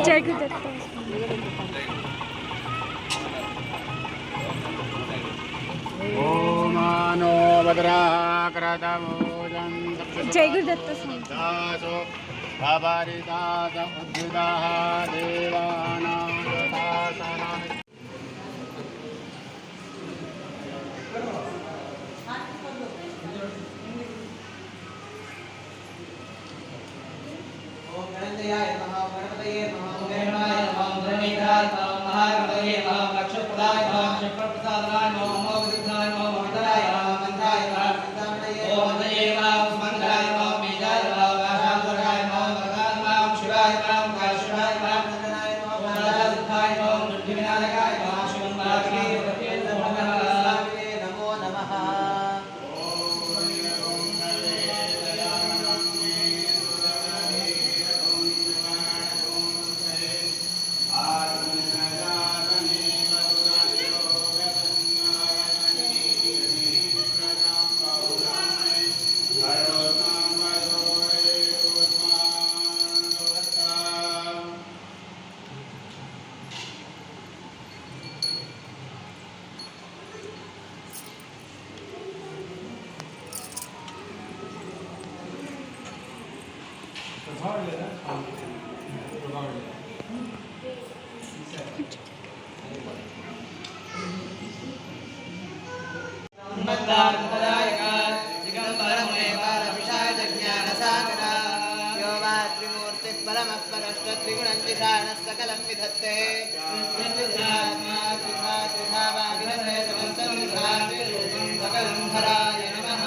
जय गुरुदत्त। ओम नो भद्राकृतमोजं जय गुरुदत्त दासो भवरिदास उद्युदाः देवानां दासानां ओम गणेशाय नमः गणपतये नमः गणेशाय नमः गणेशाय नमः महागणपतये नमः लक्ष्मीपदाय नमः चक्रप्रसादाय नमः मोहविद्याय नमः मोहिताय नमः मंत्राय नमः सिद्धामणये ओम मंत्रये नमः मंत्राय नमः मेजाय नमः वाशांतराय नमः वरदाय नमः शिवाय नमः काशिवाय नमः नंदनाय नमः महाराजाय नमः नृत्यविनायकाय नमः शिवं महात्मे नमो नमः। सकलं विधत्ते सकलं हराय नमः।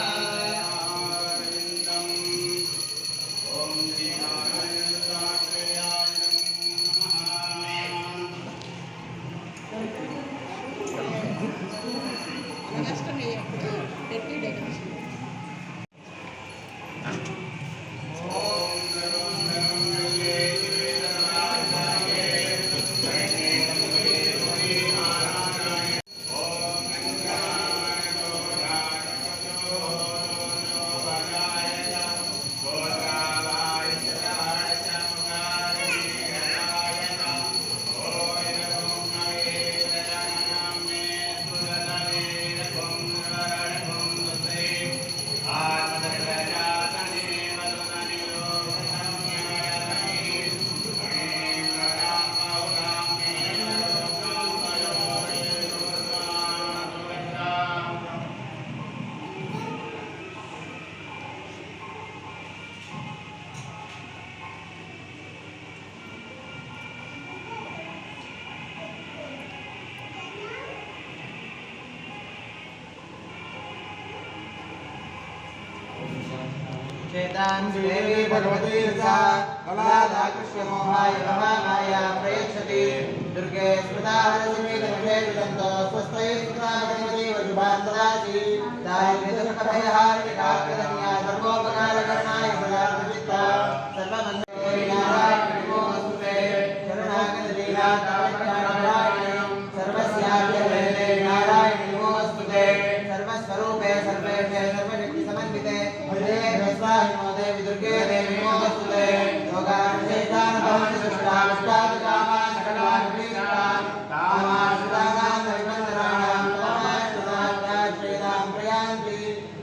चेतान् देवी भगवती सा कलादाकृष्य मोहाय महामाया प्रयच्छति दुर्गे स्मृता हरसिमेतमुखे विदन्तो स्वस्ते स्मृता गणपति वजुभान्तरासि दारिद्र्यदुःखभयहारिणिकाकरण्या सर्वोपकारकरणाय सदाचित्ता सर्वमङ्गले नारायणे नमोऽस्तुते शरणागतलीला नारायणं सर्वस्याभ्यवेदे नारायणे नमोऽस्तुते सर्वस्वरूपे सर्वेशे सर्वशक्तिसमन्विते नमो देवी दुर्गे देवी नमोस्तुते योगानुशेषान् भवन्ति सृष्टाविष्टादिकामान् सकलान् प्रीतान् कामाश्रितानां विबन्धनानां तमाश्रितान् श्रीरां प्रयान्ति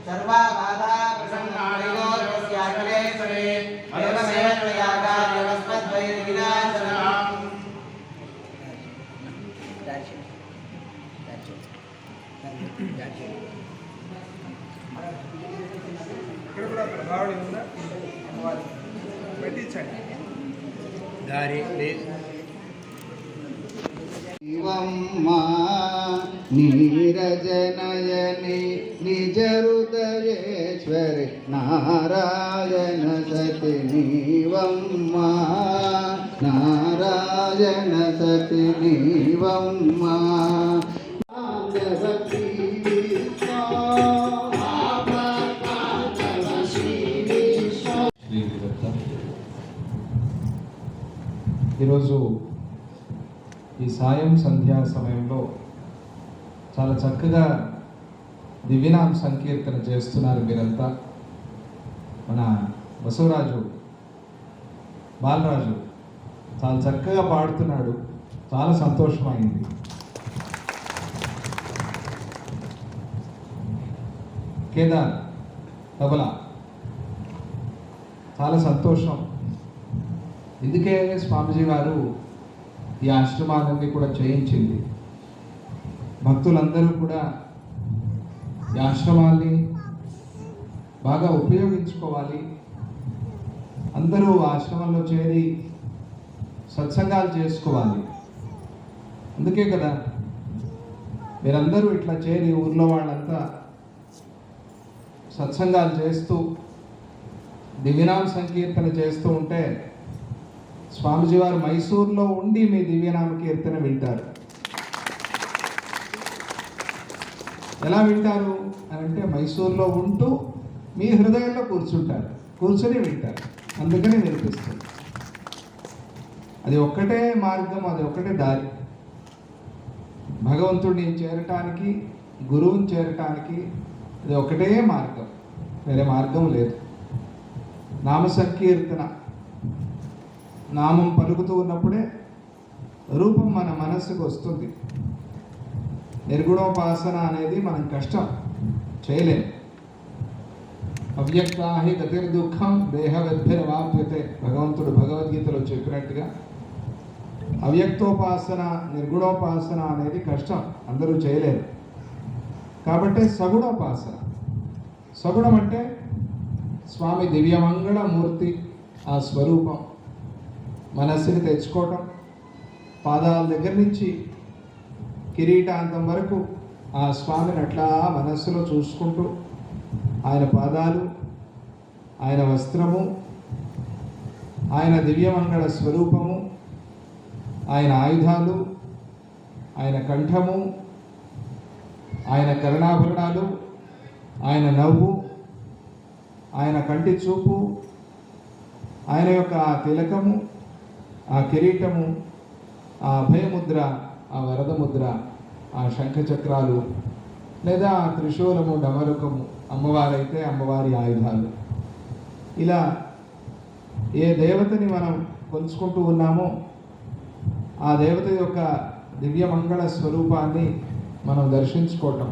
सर्वा बाधा प्रसन्नायोर्यस्याखिलेश्वरे एवमेव त्वया कार्यमस्मद्वैरिविनाशनम्। ఇక్కడ కూడా ప్రభావళి ఉందా పెట్టించండి దారి नीरजनयने निज हृदयेश्वरि नारायण सति नीवम्मा नारायण सति नीवम्मा ఈరోజు ఈ సాయం సంధ్యా సమయంలో చాలా చక్కగా దివ్యనామ సంకీర్తన చేస్తున్నారు మీరంతా. మన బసవరాజు బాలరాజు చాలా చక్కగా పాడుతున్నాడు, చాలా సంతోషమైంది. కేదార్ తబలా చాలా సంతోషం. ఇందుకే స్వామీజీ గారు ఈ ఆశ్రమాలన్నీ కూడా చేయించింది. భక్తులందరూ కూడా ఈ ఆశ్రమాల్ని బాగా ఉపయోగించుకోవాలి, అందరూ ఆశ్రమంలో చేరి సత్సంగాలు చేసుకోవాలి. అందుకే కదా మీరందరూ ఇట్లా చేరి ఊర్లో వాళ్ళంతా సత్సంగాలు చేస్తూ దివ్యనామ సంకీర్తన చేస్తూ ఉంటే స్వామీజీ వారు మైసూర్లో ఉండి మీ దివ్యనామ కీర్తన వింటారు. ఎలా వింటారు అని అంటే మైసూర్లో ఉంటూ మీ హృదయంలో కూర్చుంటారు, కూర్చొని వింటారు, అందుకని వినిపిస్తుంది. అది ఒక్కటే మార్గం, అది ఒక్కటే దారి. భగవంతుడిని చేరటానికి, గురువుని చేరటానికి అది ఒకటే మార్గం, వేరే మార్గం లేదు. నామ సంకీర్తన, నామం పలుకుతూ ఉన్నప్పుడే రూపం మన మనస్సుకు వస్తుంది. నిర్గుణోపాసన అనేది మనం కష్టం చేయలేం. అవ్యక్తాహి గతిర్దుఃఖం దేహవద్భిరవాప్యతే, భగవంతుడు భగవద్గీతలో చెప్పినట్టుగా అవ్యక్తోపాసన, నిర్గుణోపాసన అనేది కష్టం, అందరూ చేయలేరు. కాబట్టి సగుణోపాసన, సగుణం అంటే స్వామి దివ్యమంగళమూర్తి ఆ స్వరూపం మనస్సుని తెచ్చుకోవటం, పాదాల దగ్గర నుంచి కిరీటాంతం వరకు ఆ స్వామిని అట్లా మనస్సులో చూసుకుంటూ ఆయన పాదాలు, ఆయన వస్త్రము, ఆయన దివ్యమంగళ స్వరూపము, ఆయన ఆయుధాలు, ఆయన కంఠము, ఆయన కరుణాభరణాలు, ఆయన నవ్వు, ఆయన కంటి చూపు, ఆయన యొక్క ఆ తిలకము, ఆ కిరీటము, ఆ అభయముద్ర, ఆ వరదముద్ర, ఆ శంఖచక్రాలు లేదా ఆ త్రిశూలము, డమరుకము, అమ్మవారైతే అమ్మవారి ఆయుధాలు, ఇలా ఏ దేవతని మనం కొలుచుకుంటూ ఉన్నామో ఆ దేవత యొక్క దివ్యమంగళ స్వరూపాన్ని మనం దర్శించుకోవటం.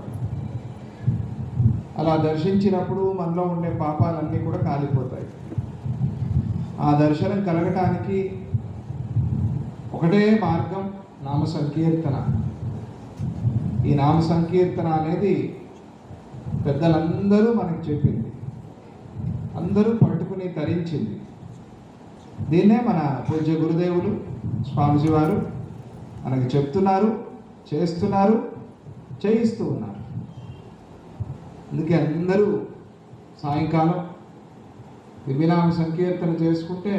అలా దర్శించినప్పుడు మనలో ఉండే పాపాలన్నీ కూడా కాలిపోతాయి. ఆ దర్శనం కలగటానికి ఒకటే మార్గం, నామ సంకీర్తన. ఈ నామ సంకీర్తన అనేది పెద్దలందరూ మనకు చెప్పింది, అందరూ పట్టుకుని తరించింది. దీన్నే మన పూజ్య గురుదేవులు స్వామీజీ వారు మనకు చెప్తున్నారు, చేస్తున్నారు, చేయిస్తూ ఉన్నారు. అందుకే అందరూ సాయంకాలం దివ్యనామ సంకీర్తన చేసుకుంటే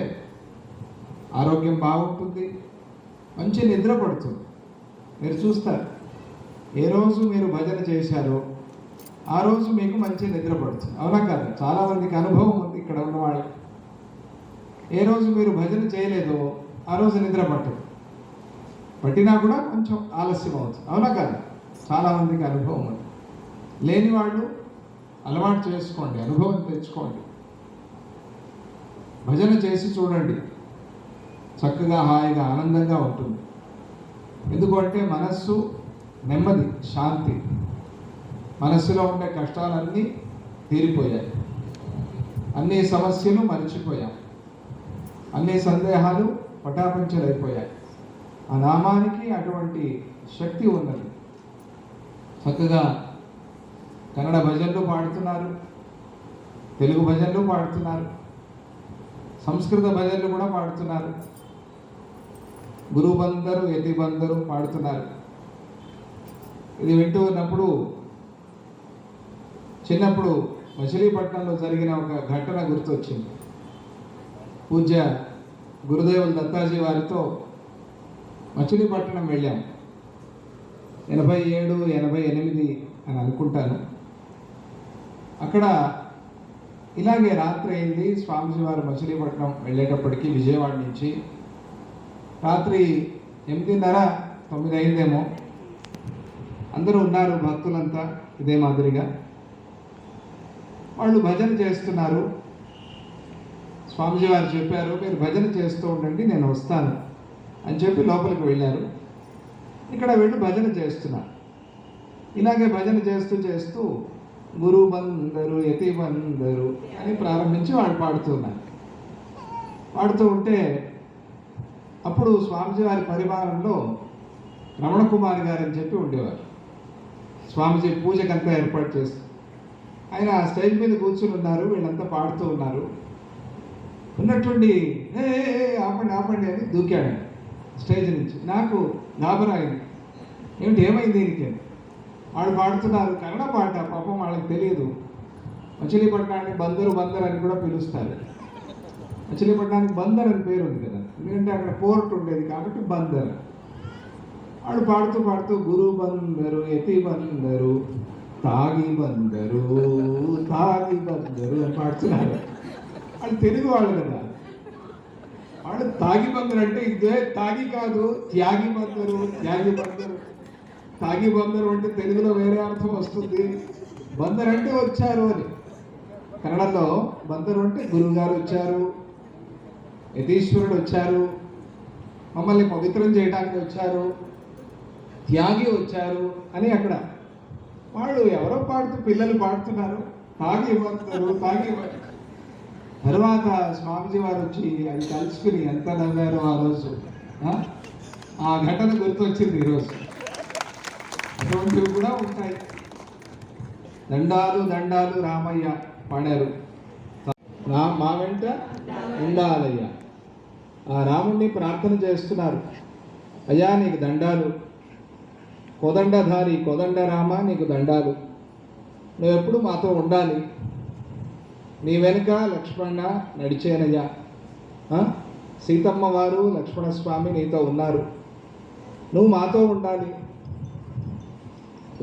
ఆరోగ్యం బాగుంటుంది, మంచి నిద్ర పడుతుంది. మీరు చూస్తారు, ఏ రోజు మీరు భజన చేశారో ఆ రోజు మీకు మంచి నిద్ర పడుతుంది, అవునా కదా? చాలామందికి అనుభవం ఉంది ఇక్కడ ఉన్న వాళ్ళు. ఏ రోజు మీరు భజన చేయలేదో ఆ రోజు నిద్ర పట్టదు, పట్టినా కూడా కొంచెం ఆలస్యం అవుతుంది, అవునా కదా? చాలామందికి అనుభవం ఉంది. లేని వాళ్ళు అలవాటు చేసుకోండి, అనుభవం తెచ్చుకోండి, భజన చేసి చూడండి, చక్కగా హాయిగా ఆనందంగా ఉంటుంది. ఎందుకంటే మనస్సు నెమ్మది, శాంతి, మనస్సులో ఉండే కష్టాలన్నీ తీరిపోయాయి, అన్ని సమస్యలు మర్చిపోయాం, అన్ని సందేహాలు పటాపంచలైపోయాయి. ఆ నామానికి అటువంటి శక్తి ఉన్నది. చక్కగా కన్నడ భజనలు పాడుతున్నారు, తెలుగు భజనలు పాడుతున్నారు, సంస్కృత భజనలు కూడా పాడుతున్నారు, గురుబందరు యతిబందరు పాడుతున్నారు. ఇది వింటూ ఉన్నప్పుడు చిన్నప్పుడు మచిలీపట్నంలో జరిగిన ఒక ఘటన గుర్తొచ్చింది. పూజ్య గురుదేవులు దత్తాజీ వారితో మచిలీపట్నం వెళ్ళాం. 87, 88 అని అనుకుంటాను. అక్కడ ఇలాగే రాత్రి అయింది. స్వామీజీ వారు మచిలీపట్నం వెళ్ళేటప్పటికి విజయవాడ నుంచి రాత్రి 8:30, 9 అయిందేమో. అందరూ ఉన్నారు భక్తులంతా ఇదే మాదిరిగా. వాళ్ళు భజన చేస్తున్నారు. స్వామీజీ వారు చెప్పారు, మీరు భజన చేస్తూ ఉండండి, నేను వస్తాను అని చెప్పి లోపలికి వెళ్ళారు. ఇక్కడ వెళ్ళి భజన చేస్తున్నారు. ఇలాగే భజన చేస్తూ చేస్తూ గురు బందరు యతి బందరు అని ప్రారంభించి వాళ్ళు పాడుతున్నారు. పాడుతూ ఉంటే అప్పుడు స్వామీజీ వారి పరివారంలో రమణ కుమార్ గారు అని చెప్పి ఉండేవారు. స్వామీజీ పూజకంతా ఏర్పాటు చేస్తారు. ఆయన స్టేజ్ మీద కూర్చుని ఉన్నారు, వీళ్ళంతా పాడుతూ ఉన్నారు. ఉన్నటువంటి ఏ ఆపండి ఆపండి అని దూకాడు స్టేజ్ నుంచి. నాకు గాబరా అయింది, ఏమైంది దీనికి? వాళ్ళు పాడుతున్నారు కన్నడ పాట, పాపం వాళ్ళకి తెలియదు. మచిలీపట్నాన్ని బందరు అని కూడా పిలుస్తారు. మచిలీపట్నానికి బందర్ అని పేరు ఉంది కదా, ఎందుకంటే అక్కడ పోర్ట్ ఉండేది కాబట్టి బందర్. వాళ్ళు పాడుతూ పాడుతూ గురు బందరు యతి బందరు తాగి బందరు అని పాడుతున్నారు. వాళ్ళు తెలుగు వాళ్ళు కదా, వాళ్ళు తాగి బందరు అంటే ఇదే తాగి కాదు, త్యాగి బందరు. తాగి బందరు అంటే తెలుగులో వేరే అర్థం వస్తుంది. బందర్ అంటే వచ్చారు అని. కన్నడలో బందరు అంటే గురువుగారు వచ్చారు, యతీశ్వరుడు వచ్చారు, మమ్మల్ని పవిత్రం చేయడానికి వచ్చారు, త్యాగి వచ్చారు అని అక్కడ. వాళ్ళు ఎవరో పాడుతూ పిల్లలు పాడుతున్నారు, తాగి బందరు. తర్వాత స్వామీజీ వారు వచ్చి అది కలుసుకుని ఎంత నవ్వారో ఆ రోజు. ఆ ఘటన గుర్తొచ్చింది ఈరోజు. అటువంటివి కూడా ఉంటాయి. దండాలు దండాలు రామయ్య పాడారు. మా వెంట ఉండాలయ్య. ఆ రాముణ్ణి ప్రార్థన చేస్తున్నారు, అయ్యా నీకు దండాలు, కోదండధారి కోదండ రామ నీకు దండాలు, నువ్వు ఎప్పుడు మాతో ఉండాలి, నీ వెనుక లక్ష్మణ నడిచేనయ్యా. సీతమ్మ వారు లక్ష్మణస్వామి నీతో ఉన్నారు, నువ్వు మాతో ఉండాలి.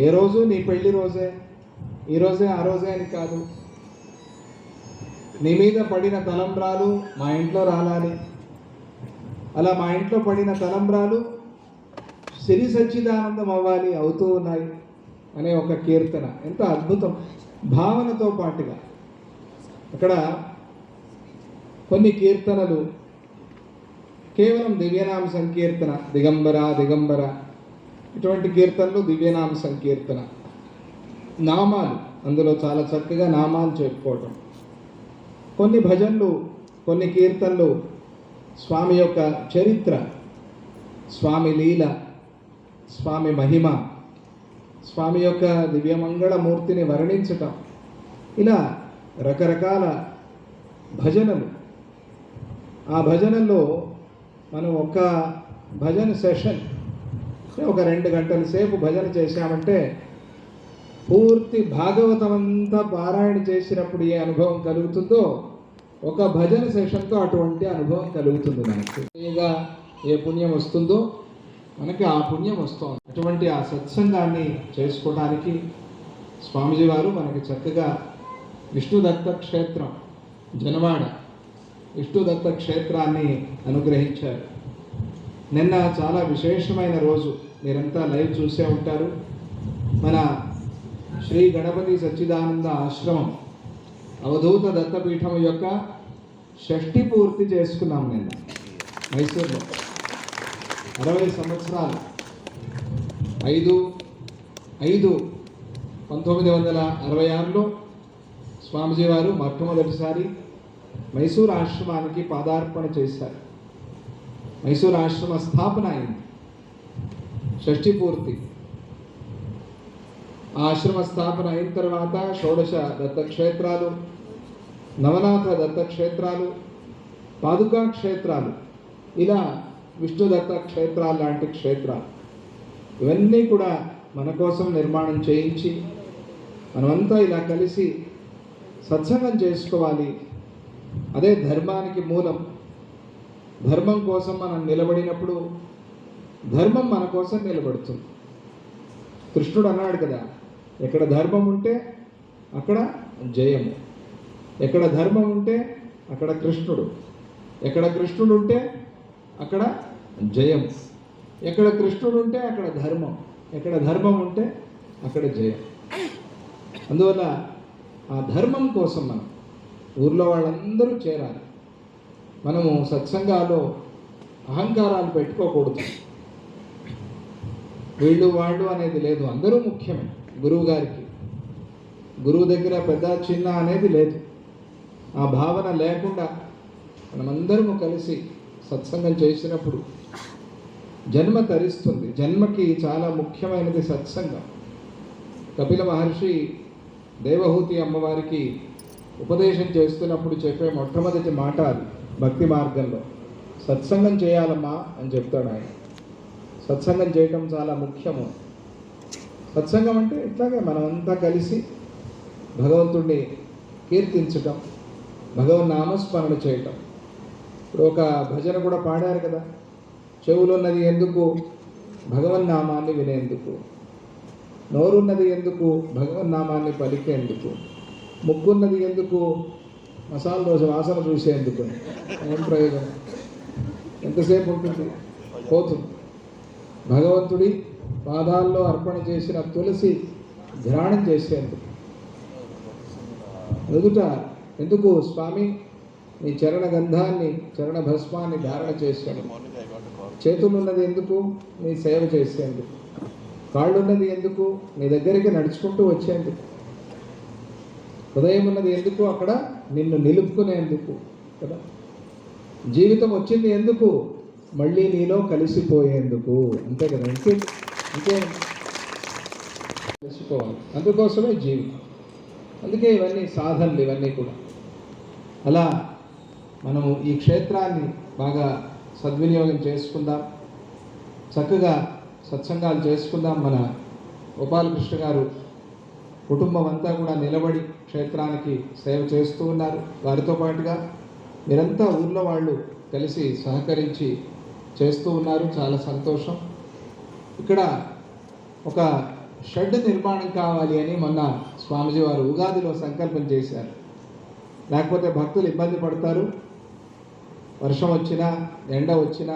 ఏ రోజు నీ పెళ్లి రోజే, ఈ రోజే ఆ రోజే అని కాదు. నీ మీద పడిన తలంబ్రాలు మా ఇంట్లో రాలాలి, అలా మా ఇంట్లో పడిన తలంబ్రాలు సిరి సచ్చిదానందం అవ్వాలి, అవుతూ ఉన్నాయి అనే ఒక కీర్తన. ఎంత అద్భుతం భావనతో పాటుగా. అక్కడ కొన్ని కీర్తనలు కేవలం దివ్యనామ సంకీర్తన, దిగంబర దిగంబర ఇటువంటి కీర్తనలు దివ్యనామ సంకీర్తన. నామాలు అందులో చాలా చక్కగా నామాలు చెప్పుకోవటం. కొన్ని భజనలు, కొన్ని కీర్తనలు స్వామి యొక్క చరిత్ర, స్వామి లీల, స్వామి మహిమ, స్వామి యొక్క దివ్యమంగళమూర్తిని వర్ణించటం, ఇలా రకరకాల భజనలు. ఆ భజనల్లో మనం ఒక భజన సెషన్ ఒక 2 గంటల సేపు భజన చేశామంటే పూర్తి భాగవతం అంతా పారాయణ చేసినప్పుడు ఏ అనుభవం కలుగుతుందో ఒక భజన సెషన్తో అటువంటి అనుభవం కలుగుతుంది. మనకి ఏ పుణ్యం వస్తుందో మనకి ఆ పుణ్యం వస్తుంది. అటువంటి ఆ సత్సంగాన్ని చేసుకోవడానికి స్వామీజీ వారు మనకి చక్కగా విష్ణుదత్త క్షేత్రం, జనవాడ విష్ణుదత్త క్షేత్రాన్ని అనుగ్రహించారు. నిన్న చాలా విశేషమైన రోజు, మీరంతా లైవ్ చూసే ఉంటారు. మన శ్రీ గణపతి సచ్చిదానంద ఆశ్రమం అవధూత దత్తపీఠం యొక్క షష్ఠి పూర్తి చేసుకున్నాం నిన్న మైసూర్లో. 60 సంవత్సరాలు. 5/5/1966లో స్వామీజీ వారు మొట్టమొదటిసారి మైసూర్ ఆశ్రమానికి పాదార్పణ చేశారు. మైసూర్ ఆశ్రమ స్థాపన అయింది, షష్ఠి పూర్తి. ఆ ఆశ్రమ స్థాపన అయిన తర్వాత 16 దత్తక్షేత్రాలు, నవనాథ దత్తక్షేత్రాలు, పాదుకా క్షేత్రాలు, ఇలా విష్ణుదత్త క్షేత్రాలు లాంటి క్షేత్రాలు, ఇవన్నీ కూడా మన కోసం నిర్మాణం చేయించి మనమంతా ఇలా కలిసి సత్సంగం చేసుకోవాలి. అదే ధర్మానికి మూలం. ధర్మం కోసం మనం నిలబడినప్పుడు ధర్మం మన కోసం నిలబడుతుంది. కృష్ణుడు అన్నాడు కదా, ఎక్కడ ధర్మం ఉంటే అక్కడ జయము, ఎక్కడ ధర్మం ఉంటే అక్కడ కృష్ణుడు, ఎక్కడ కృష్ణుడు ఉంటే అక్కడ జయం, ఎక్కడ కృష్ణుడు ఉంటే అక్కడ ధర్మం, ఎక్కడ ధర్మం ఉంటే అక్కడ జయం. అందువల్ల ఆ ధర్మం కోసం మనం ఊర్లో వాళ్ళందరూ చేరాలి. మనము సత్సంగాల్లో అహంకారాలు పెట్టుకోకూడదు. వీళ్ళు వాళ్ళు అనేది లేదు, అందరూ ముఖ్యమే. గురువు గారికి, గురువు దగ్గర పెద్ద చిన్న అనేది లేదు. ఆ భావన లేకుండా మనమందరము కలిసి సత్సంగం చేసినప్పుడు జన్మ తరిస్తుంది. జన్మకి చాలా ముఖ్యమైనది సత్సంగం. కపిల మహర్షి దేవహూతి అమ్మవారికి ఉపదేశం చేస్తున్నప్పుడు చెప్పే మొట్టమొదటి మాట అది భక్తి మార్గంలో, సత్సంగం చేయాలమ్మా అని చెప్తాడు ఆయన. సత్సంగం చేయటం చాలా ముఖ్యము. సత్సంగం అంటే ఇట్లాగే మనమంతా కలిసి భగవంతుడిని కీర్తించటం, భగవన్ నామస్మరణ చేయటం. ఇప్పుడు ఒక భజన కూడా పాడారు కదా, చెవులున్నది ఎందుకు భగవన్నామాన్ని వినేందుకు, నోరున్నది ఎందుకు భగవన్నామాన్ని పలికేందుకు, ముక్కున్నది ఎందుకు మసాలా దోశ వాసన చూసేందుకు. ఏం ప్రయోజనం? ఎంతసేపు ఉంటుంది? పోతుంది. భగవంతుడి పాదాల్లో అర్పణ చేసిన తులసి ధ్యానం చేసేందుకు. ఎదుట ఎందుకు స్వామి నీ చరణ గంధాన్ని, చరణ భస్మాన్ని ధారణ చేశాను. చేతులున్నది ఎందుకు? నీ సేవ చేసేందుకు. కాళ్ళున్నది ఎందుకు? నీ దగ్గరికి నడుచుకుంటూ వచ్చేందుకు. హృదయం ఉన్నది ఎందుకు? అక్కడ నిన్ను నిలుపుకునేందుకు కదా. జీవితం వచ్చింది ఎందుకు? మళ్ళీ నీలో కలిసిపోయేందుకు. అంతే కదా, ఇంకే కలిసిపోవాలి. అందుకోసమే జీవితం. అందుకే ఇవన్నీ సాధనలు, ఇవన్నీ కూడా. అలా మనము ఈ క్షేత్రాన్ని బాగా సద్వినియోగం చేసుకుందాం, చక్కగా సత్సంగాలు చేసుకుందాం. మన గోపాలకృష్ణ గారు కుటుంబం అంతా కూడా నిలబడి క్షేత్రానికి సేవ చేస్తూ ఉన్నారు. వారితో పాటుగా మీరంతా ఊళ్ళో వాళ్ళు కలిసి సహకరించి చేస్తూ ఉన్నారు. చాలా సంతోషం. ఇక్కడ ఒక షెడ్ నిర్మాణం కావాలి అని మొన్న స్వామిజీ వారు ఉగాదిలో సంకల్పం చేశారు. లేకపోతే భక్తులు ఇబ్బంది పడతారు, వర్షం వచ్చినా ఎండ వచ్చినా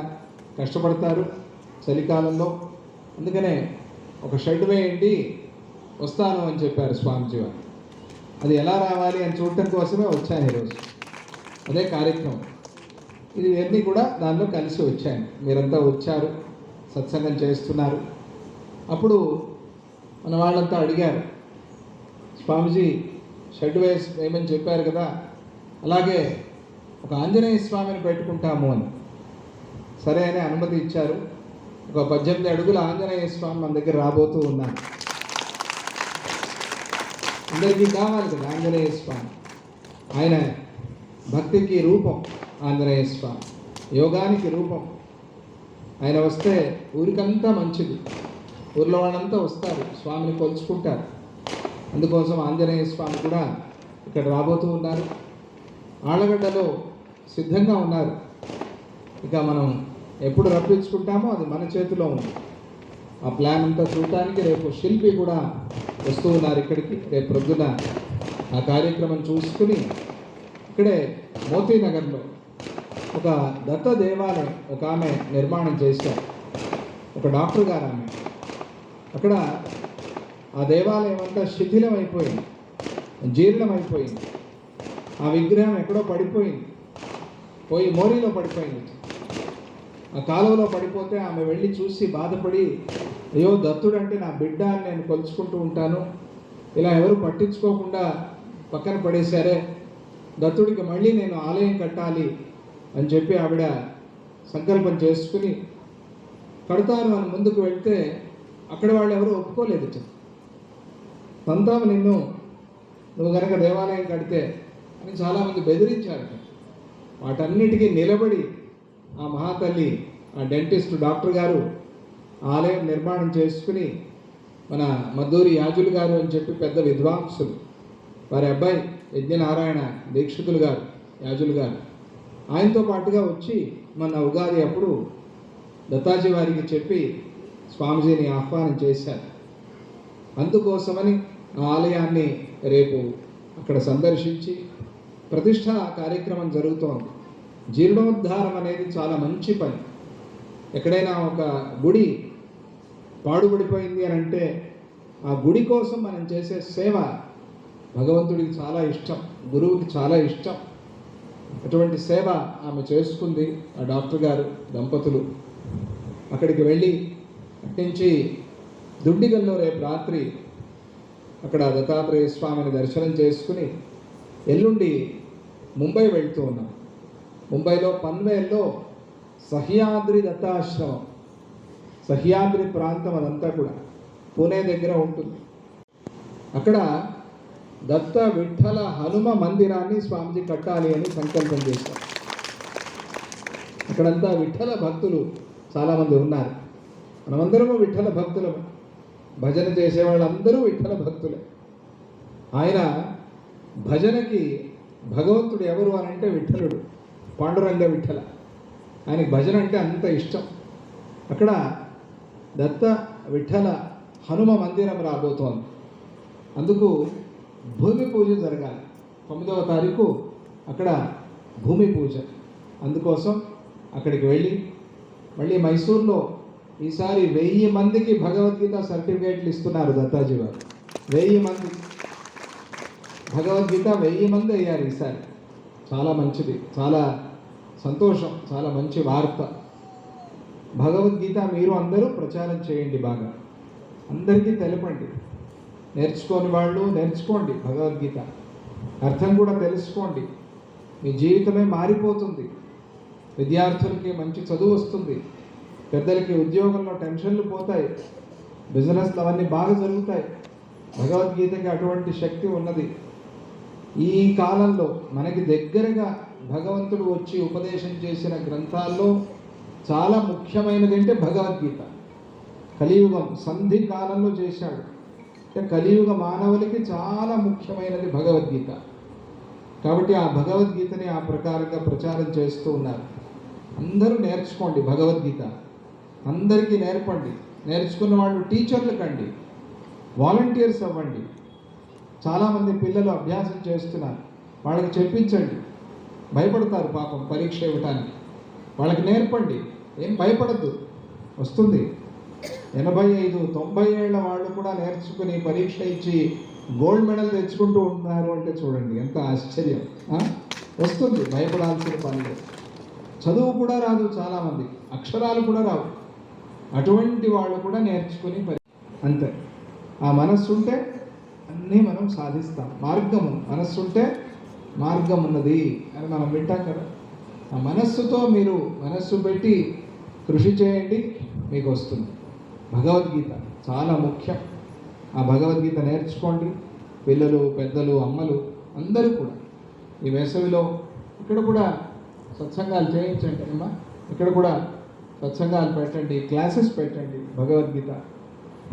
కష్టపడతారు చలికాలంలో. అందుకనే ఒక షెడ్ వేయండి, వస్తాను అని చెప్పారు స్వామిజీ వారు. అది ఎలా రావాలి అని చూడటం కోసమే వచ్చాను ఈరోజు. అదే కార్యక్రమం. ఇది ఇవన్నీ కూడా దానిలో కలిసి వచ్చాను. మీరంతా వచ్చారు, సత్సంగం చేస్తున్నారు. అప్పుడు మన వాళ్ళంతా అడిగారు, స్వామిజీ షెడ్ వేయమని చెప్పారు కదా, అలాగే ఒక ఆంజనేయ స్వామిని పెట్టుకుంటాము అని. సరే అని అనుమతి ఇచ్చారు. ఒక 18 అడుగుల ఆంజనేయ స్వామి మన దగ్గర రాబోతూ ఉన్నారు. అందరికీ కావాలి కదా ఆంజనేయ స్వామి. ఆయన భక్తికి రూపం ఆంజనేయ స్వామి, యోగానికి రూపం. ఆయన వస్తే ఊరికంతా మంచిది. ఊర్లో వాళ్ళంతా వస్తారు, స్వామిని కొలుచుకుంటారు. అందుకోసం ఆంజనేయ స్వామి కూడా ఇక్కడ రాబోతూ ఉన్నారు. ఆళ్ళగడ్డలో సిద్ధంగా ఉన్నారు. ఇక మనం ఎప్పుడు రప్పించుకుంటామో అది మన చేతిలో ఉంది. ఆ ప్లాన్ అంతా చూడటానికి రేపు శిల్పి కూడా వస్తూ ఉన్నారు ఇక్కడికి. రేపు ప్రొద్దున ఆ కార్యక్రమం చూసుకుని ఇక్కడే మోతీనగర్లో ఒక దత్త దేవాలయం ఒక ఆమె నిర్మాణం చేశారు, ఒక డాక్టర్ గారు ఆమె. అక్కడ ఆ దేవాలయం అంతా శిథిలమైపోయింది, జీర్ణమైపోయింది. ఆ విగ్రహం ఎక్కడో పడిపోయింది, పోయి మోరీలో పడిపోయింది. ఆ కాలువలో పడిపోతే ఆమె వెళ్ళి చూసి బాధపడి, అయ్యో దత్తుడు అంటే నా బిడ్డ అని నేను కొలుచుకుంటూ ఉంటాను, ఇలా ఎవరు పట్టించుకోకుండా పక్కన పడేశారే, దత్తుడికి మళ్ళీ నేను ఆలయం కట్టాలి అని చెప్పి ఆవిడ సంకల్పం చేసుకుని కడతాను అని ముందుకు వెళ్తే అక్కడ వాళ్ళు ఎవరు ఒప్పుకోలేదు. సంతాము నువ్వు కనుక దేవాలయం కడితే అని చాలామంది బెదిరించారు. వాటన్నిటికీ నిలబడి ఆ మహాతల్లి, ఆ డెంటిస్ట్ డాక్టర్ గారు ఆలయం నిర్మాణం చేసుకుని మన మద్దూరి యాజులు గారు అని చెప్పి పెద్ద విద్వాంసులు, వారి అబ్బాయి యజ్ఞనారాయణ దీక్షితులు గారు, యాజులు గారు, ఆయనతో పాటుగా వచ్చి మన ఉగాది అప్పుడు దత్తాజీ వారికి చెప్పి స్వామిజీని ఆహ్వానం చేశారు. అందుకోసమని ఆ ఆలయాన్ని రేపు అక్కడ సందర్శించి ప్రతిష్ట కార్యక్రమం జరుగుతోంది. జీర్ణోద్ధారం అనేది చాలా మంచి పని. ఎక్కడైనా ఒక గుడి పాడుపడిపోయింది అని అంటే ఆ గుడి కోసం మనం చేసే సేవ భగవంతుడికి చాలా ఇష్టం, గురువుకి చాలా ఇష్టం. అటువంటి సేవ ఆమె చేసుకుంది, ఆ డాక్టర్ గారు దంపతులు. అక్కడికి వెళ్ళి అట్నుంచి దుండిగల్లో రేపు రాత్రి అక్కడ దత్తాత్రేయ స్వామిని దర్శనం చేసుకుని ఎల్లుండి ముంబై వెళ్తూ ఉన్నాం. ముంబైలో పన్వేల్లో సహ్యాద్రి దత్తాశ్రమం, సహ్యాద్రి ప్రాంతం అదంతా కూడా పూణే దగ్గర ఉంటుంది. అక్కడ దత్త విఠల హనుమ మందిరాన్ని స్వామిజీ కట్టాలి అని సంకల్పం చేశారు. అక్కడంతా విఠల భక్తులు చాలామంది ఉన్నారు. మనమందరము విఠల భక్తులము. భజన చేసే వాళ్ళందరూ విఠల భక్తులే. ఆయన భజనకి భగవంతుడు ఎవరు అని అంటే విఠలుడు, పాండురంగ విఠల. ఆయనకి భజన అంటే అంత ఇష్టం. అక్కడ దత్త విఠల హనుమ మందిరం రాబోతోంది. అందుకు భూమి పూజ జరగాలి. 9వ తారీఖు అక్కడ భూమి పూజ. అందుకోసం అక్కడికి వెళ్ళి మళ్ళీ మైసూర్లో ఈసారి 1000 మందికి భగవద్గీత సర్టిఫికేట్లు ఇస్తున్నారు దత్తాజీ వారు. 1000 మంది భగవద్గీత 1000 మంది అయ్యారు ఈసారి. చాలా మంచిది, చాలా సంతోషం, చాలా మంచి వార్త. భగవద్గీత మీరు అందరూ ప్రచారం చేయండి, బాగా అందరికీ తెలపండి. నేర్చుకోని వాళ్ళు నేర్చుకోండి, భగవద్గీత అర్థం కూడా తెలుసుకోండి. మీ జీవితమే మారిపోతుంది. విద్యార్థులకి మంచి చదువు వస్తుంది, పెద్దలకి ఉద్యోగంలో టెన్షన్లు పోతాయి, బిజినెస్లు అవన్నీ బాగా జరుగుతాయి. భగవద్గీతకి అటువంటి శక్తి ఉన్నది. ఈ కాలంలో మనకి దగ్గరగా భగవంతుడు వచ్చి ఉపదేశం చేసిన గ్రంథాల్లో చాలా ముఖ్యమైనది అంటే భగవద్గీత. కలియుగం సంధి కాలంలో చేశాడు. అంటే కలియుగ మానవులకి చాలా ముఖ్యమైనది భగవద్గీత. కాబట్టి ఆ భగవద్గీతని ఆ ప్రకారంగా ప్రచారం చేస్తూ ఉన్నారు. అందరూ నేర్చుకోండి భగవద్గీత, అందరికీ నేర్పండి. నేర్చుకున్న వాళ్ళు టీచర్లు కండి, వాలంటీర్స్ అవ్వండి. చాలామంది పిల్లలు అభ్యాసం చేస్తున్నారు, వాళ్ళకి చెప్పించండి. భయపడతారు పాపం పరీక్ష ఇవ్వటానికి, వాళ్ళకి నేర్పండి. ఏం భయపడద్దు, వస్తుంది. 85-90 ఏళ్ల వాళ్ళు కూడా నేర్చుకుని పరీక్ష ఇచ్చి గోల్డ్ మెడల్ తెచ్చుకుంటూ ఉంటున్నారు అంటే చూడండి ఎంత ఆశ్చర్యం. వస్తుంది, భయపడాల్సిన పని లేదు. చదువు కూడా రాదు చాలామంది, అక్షరాలు కూడా రావు. అటువంటి వాళ్ళు కూడా నేర్చుకుని అంతే. ఆ మనస్సు ఉంటే అన్నీ మనం సాధిస్తాం. మార్గము, మనస్సు ఉంటే మార్గం ఉన్నది అని మనం వింటాం కదా. ఆ మనస్సుతో మీరు మనస్సు పెట్టి కృషి చేయండి, మీకు వస్తుంది. భగవద్గీత చాలా ముఖ్యం. ఆ భగవద్గీత నేర్చుకోండి. పిల్లలు, పెద్దలు, అమ్మలు అందరూ కూడా ఈ వేసవిలో ఇక్కడ కూడా సత్సంగాలు చేయించండి అమ్మా. ఇక్కడ కూడా సత్సంగాలు పెట్టండి, క్లాసెస్ పెట్టండి, భగవద్గీత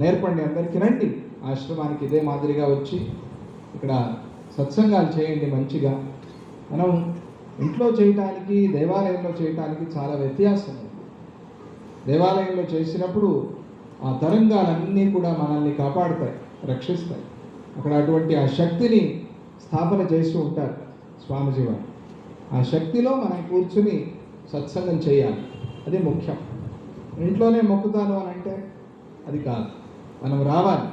నేర్పండి. అందరికీ రండి ఆశ్రమానికి ఇదే మాదిరిగా వచ్చి ఇక్కడ సత్సంగాలు చేయండి మంచిగా. మనం ఇంట్లో చేయటానికి దేవాలయంలో చేయటానికి చాలా వ్యత్యాసం ఉంది. దేవాలయంలో చేసినప్పుడు ఆ తరంగాలన్నీ కూడా మనల్ని కాపాడుతాయి, రక్షిస్తాయి. అక్కడ అటువంటి ఆ శక్తిని స్థాపన చేస్తూ ఉంటారు స్వామిజీ వారు. ఆ శక్తిలో మనం కూర్చుని సత్సంగం చేయాలి, అది ముఖ్యం. ఇంట్లోనే మొక్కుతాను అని అంటే అది కాదు. మనం రావాలి,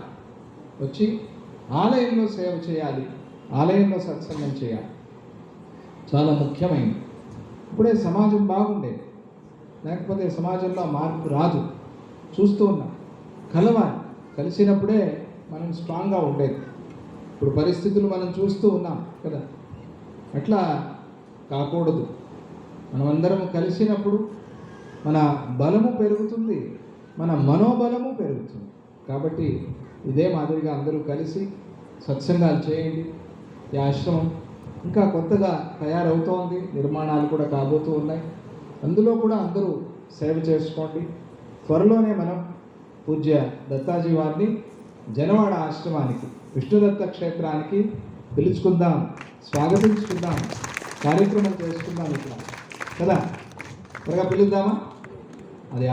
వచ్చి ఆలయంలో సేవ చేయాలి, ఆలయంలో సత్సంగం చేయాలి. చాలా ముఖ్యమైనది. ఇప్పుడే సమాజం బాగుండేది, లేకపోతే సమాజంలో మార్పు రాదు. చూస్తూ ఉన్నాం, కలవాలి, కలిసినప్పుడే మనం స్ట్రాంగ్గా ఉండేది. ఇప్పుడు పరిస్థితులు మనం చూస్తూ ఉన్నాం కదా, అట్లా కాకూడదు. మనమందరం కలిసినప్పుడు మన బలము పెరుగుతుంది, మన మనోబలము పెరుగుతుంది. కాబట్టి ఇదే మాదిరిగా అందరూ కలిసి సత్సంగాలు చేయండి. ఈ ఆశ్రమం ఇంకా కొత్తగా తయారవుతోంది, నిర్మాణాలు కూడా కాబోతూ ఉన్నాయి. అందులో కూడా అందరూ సేవ చేసుకోండి. త్వరలోనే మనం పూజ్య దత్తాజీ వారిని జనవాడ ఆశ్రమానికి విష్ణుదత్త క్షేత్రానికి పిలుచుకుందాం, స్వాగతించుకుందాం, కార్యక్రమం చేసుకుందాం ఇక్కడ కదా. త్వరగా పిలుద్దామా? అది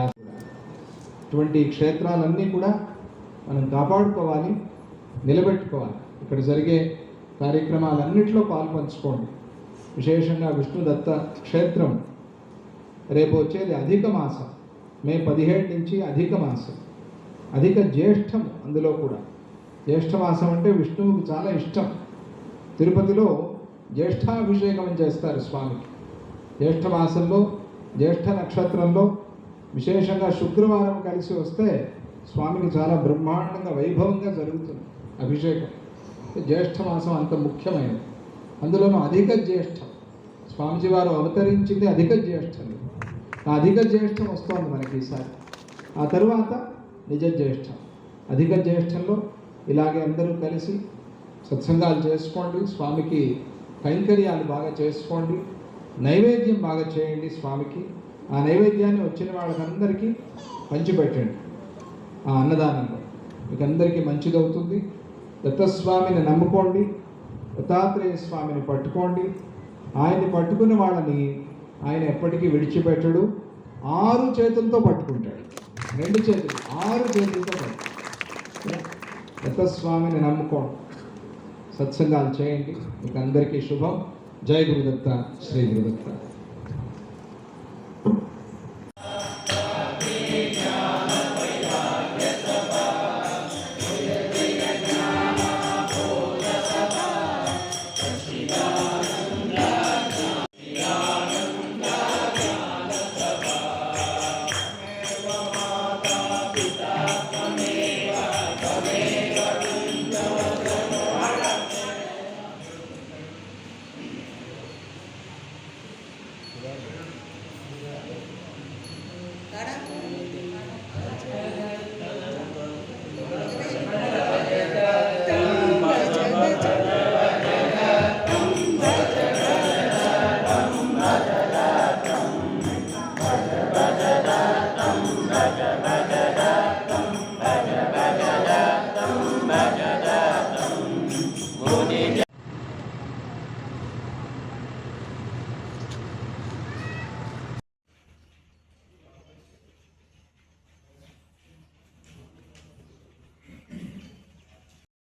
ఇటువంటి క్షేత్రాలన్నీ కూడా మనం కాపాడుకోవాలి, నిలబెట్టుకోవాలి. ఇక్కడ జరిగే కార్యక్రమాలన్నింటిలో పాల్పంచుకోండి. విశేషంగా విష్ణుదత్త క్షేత్రం రేపు వచ్చేది అధిక మాసం, మే 17 నుంచి అధిక మాసం, అధిక జ్యేష్ఠం. అందులో కూడా జ్యేష్ఠ మాసం అంటే విష్ణువుకి చాలా ఇష్టం. తిరుపతిలో జ్యేష్ఠాభిషేకం చేస్తారు స్వామికి. జ్యేష్ఠ మాసంలో జ్యేష్ఠ నక్షత్రంలో విశేషంగా శుక్రవారం కలిసి వస్తే స్వామికి చాలా బ్రహ్మాండంగా వైభవంగా జరుగుతుంది అభిషేకం. జ్యేష్ఠ మాసం అంత ముఖ్యమైనది. అందులోనూ అధిక జ్యేష్ఠం. స్వామిజీ వారు అవతరించింది అధిక జ్యేష్ఠం. ఆ అధిక జ్యేష్ఠం వస్తోంది మనకి ఈసారి. ఆ తరువాత నిజ జ్యేష్ఠం. అధిక జ్యేష్ఠంలో ఇలాగే అందరూ కలిసి సత్సంగాలు చేసుకోండి, స్వామికి కైంకర్యాలు బాగా చేసుకోండి, నైవేద్యం బాగా చేయండి స్వామికి. ఆ నైవేద్యాన్ని వచ్చిన వాళ్ళకందరికీ పంచిపెట్టండి. ఆ అన్నదానంలో మీకు అందరికీ మంచిదవుతుంది. దత్తస్వామిని నమ్ముకోండి, దత్తాత్రేయ స్వామిని పట్టుకోండి. ఆయన్ని పట్టుకున్న వాళ్ళని ఆయన ఎప్పటికీ విడిచిపెట్టడు. 6 చేతులతో పట్టుకుంటాడు, 2 చేతులు 6 చేతులతో పట్టుకుంటాడు. దత్తస్వామిని నమ్ముకోండి, సత్సంగాలు చేయండి. మీకు అందరికీ శుభం. జై Gurudatta, Shri Gurudatta.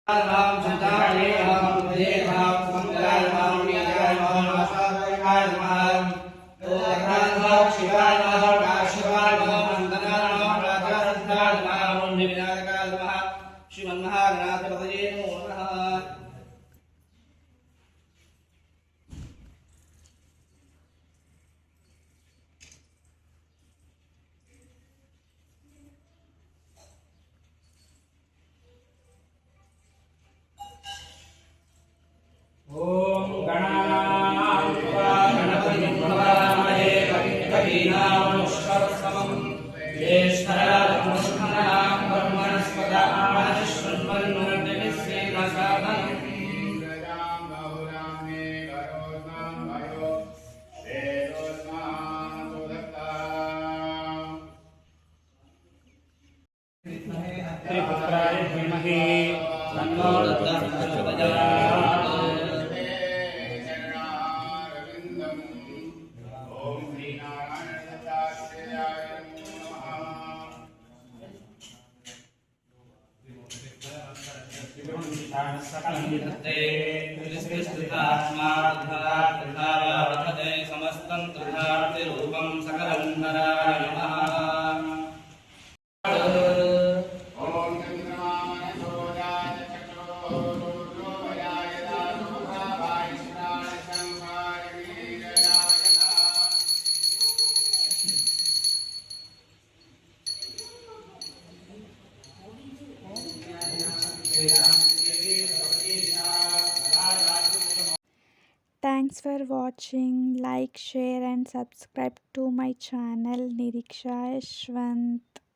Ram Chandari Ram Devam Mangal Ram Nijay Ram Asaday Ram Ram Shivaj Ram Shivaj Ram Mandana Ram Rajaradhan Ram Nivinadakal Ram Shivan Mahaganath Padaye Namaha. Om Gananatva Ganapati Bhavamahe Kavinam Sharasamam Jeshtaram Shranam Brahmanaspadam Shranman Devisena Sadhanam Triputraya Dhimahi Tanno Prachodayat. समस्तं तथार्ति रूपं सकलं नराय नमः. ओम चंद्रमान सोजाय चक्रो रुद्रोयाय दारुभावाय श्राण संहार वीरयाय Thanks for watching. Like, share and subscribe to my channel Niriksha Yashwant.